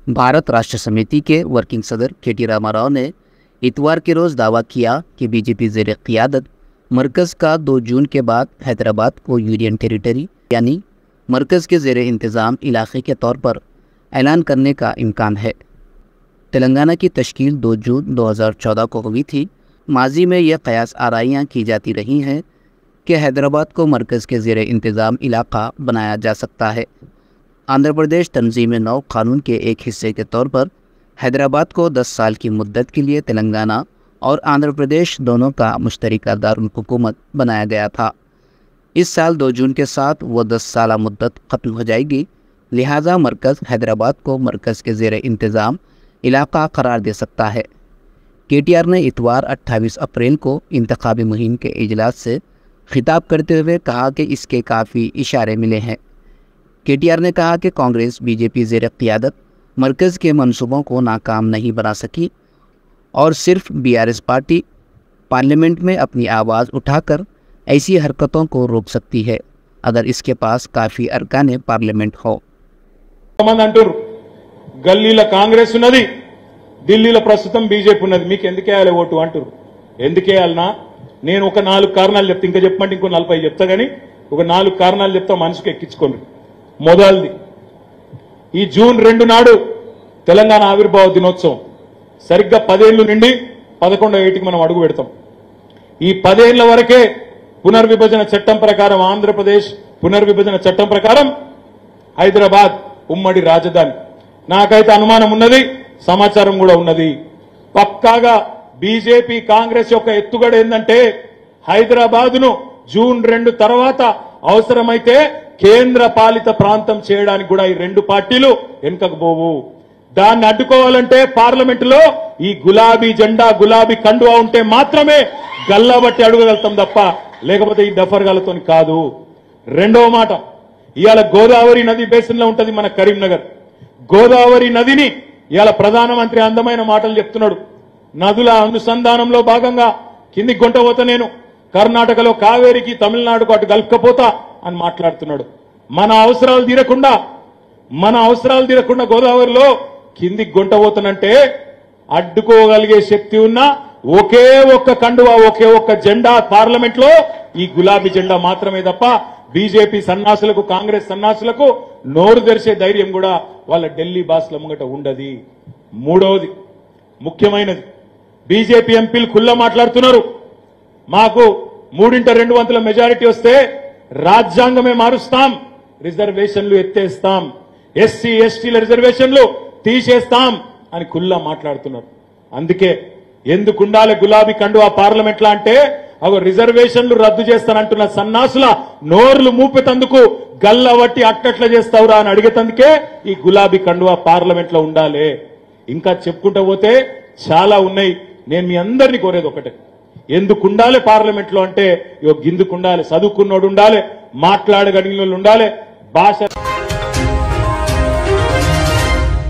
भारत राष्ट्र समिति के वर्किंग सदर के.टी. रामाराव ने इतवार के रोज़ दावा किया कि बीजेपी ज़ेर क़ियादत मरकज़ का 2 जून के बाद हैदराबाद को यूनियन टेरिटरी यानी मरकज़ के ज़ेर इंतज़ाम इलाक़े के तौर पर ऐलान करने का इम्कान है। तेलंगाना की तश्कील 2 जून 2014 को हुई थी। माजी में यह क़यास आराइयाँ की जाती रही हैं कि हैदराबाद को मरकज़ के ज़ेर इंतज़ाम इलाक़ा बनाया जा सकता है। आंध्र प्रदेश तंजीम-ए-नौ कानून के एक हिस्से के तौर पर हैदराबाद को 10 साल की मुद्दत के लिए तेलंगाना और आंध्र प्रदेश दोनों का मुश्तरका दारुल हुकूमत बनाया गया था। इस साल 2 जून के साथ वो 10 साला मुद्दत ख़त्म हो जाएगी, लिहाजा मरकज़ हैदराबाद को मरकज़ के ज़ेर इंतज़ाम इलाक़ा करार दे सकता है। के.टी.आर. ने इतवार 28 अप्रैल को इंतखाबी मुहिम के इजलास से खिताब करते हुए कहा कि इसके काफ़ी इशारे मिले हैं। के.टी.आर. ने कहा कि कांग्रेस बीजेपी ज़ेर क़ियादत मरकज़ के मंसूबों को नाकाम नहीं बना सकी और सिर्फ बीआरएस पार्टी पार्लियामेंट में अपनी आवाज़ उठाकर ऐसी हरकतों को रोक सकती है अगर इसके पास काफ़ी अरकान पार्लियामेंट हो। గల్లీల కాంగ్రెస్ ఉన్నది, ఢిల్లీలో ప్రస్తుతం బీజేపీ ఉన్నది. మీకు ఎందుకేయాలి ఓటు అంటారు? ఎందుకేయాలనా? నేను ఒక 4 కారణాలు చెప్తా, ఇంకా చెప్పమంటే ఇంకో 40 చెప్తా, కానీ ఒక 4 కారణాలు చెప్తా, మనసుకు ఎక్కించుకోండి. మొదటిది, ఈ జూన్ 2 నాడు తెలంగాణ ఆవిర్భావ దినోత్సవం సరిగ్గా 10 ఏళ్లు నుండి 11వ ఏటికి మనం అడుగు పెడతాం. ఈ 10 ఏళ్ల వరకే పునర్విభజన చట్టం ప్రకారం, ఆంధ్రప్రదేశ్ పునర్విభజన చట్టం ప్రకారం హైదరాబాద్ ఉమ్మడి రాజధాని. నాకైతే అనుమానం ఉన్నది, సమాచారం కూడా ఉన్నది. పక్కాగా బీజేపీ కాంగ్రెస్ యొక్క ఎత్తుగడ ఏందంటే హైదరాబాద్ను జూన్ 2 తర్వాత అవసరమైతే కేంద్ర పాలిత ప్రాంతం చేయడానికి కూడా ఈ 2 పార్టీలు వెనుకకు పోవు. దాన్ని అడ్డుకోవాలంటే పార్లమెంటులో ఈ గులాబీ జెండా, గులాబీ కండువా ఉంటే మాత్రమే గల్లబట్టి అడుగగలుగుతాం తప్ప లేకపోతే ఈ డఫర్గాలతో కాదు. రెండవ మాట, ఇవాళ గోదావరి నది బేసిన్లో ఉంటది మన కరీంనగర్. గోదావరి నదిని ఇవాళ ప్రధానమంత్రి అందమైన మాటలు చెప్తున్నాడు. నదుల అనుసంధానంలో భాగంగా కింది గుంటపోతా, నేను కర్ణాటకలో కావేరికి, తమిళనాడుకు అటు గల్కపోతా అని మాట్లాడుతున్నాడు. మన అవసరాలు తీరకుండా గోదావరిలో కింది గుంటపోతానంటే అడ్డుకోగలిగే శక్తి ఉన్న ఒకే ఒక్క కండువా, ఒకే ఒక్క జెండా పార్లమెంట్ లో ఈ గులాబీ జెండా మాత్రమే తప్ప బీజేపీ సన్నాసులకు, కాంగ్రెస్ సన్నాసులకు నోరు తెరిచే ధైర్యం కూడా వాళ్ళ ఢిల్లీ బాస్ల ముంగట ఉండది. మూడవది ముఖ్యమైనది, బీజేపీ ఎంపీలు ఖుల్లా మాట్లాడుతున్నారు. మాకు 3/2 మెజారిటీ వస్తే రాజ్యాంగమే మారుస్తాం, రిజర్వేషన్లు ఎత్తేస్తాం, ఎస్సీ ఎస్టీల రిజర్వేషన్లు తీసేస్తాం అని ఖుల్లా మాట్లాడుతున్నారు. అందుకే ఎందుకుండాలి గులాబీ కండువా పార్లమెంట్ లా అంటే అగో రిజర్వేషన్లు రద్దు చేస్తానంటున్న సన్నాసుల నోర్లు మూపేతందుకు గల్లవట్టి అట్టట్ల చేస్తావురా అని అడిగేతందుకే ఈ గులాబీ కండువా పార్లమెంట్ లో ఉండాలి. ఇంకా చెప్పుకుంటూ పోతే చాలా ఉన్నాయి. నేను మీ అందరినీ కోరేది ఒకటే, ఎందుకుండాలి పార్లమెంట్ లో అంటే గిందుకుండాలి, చదువుకున్నోడు ఉండాలి, మాట్లాడగలిగిన వాళ్ళు ఉండాలి, భాష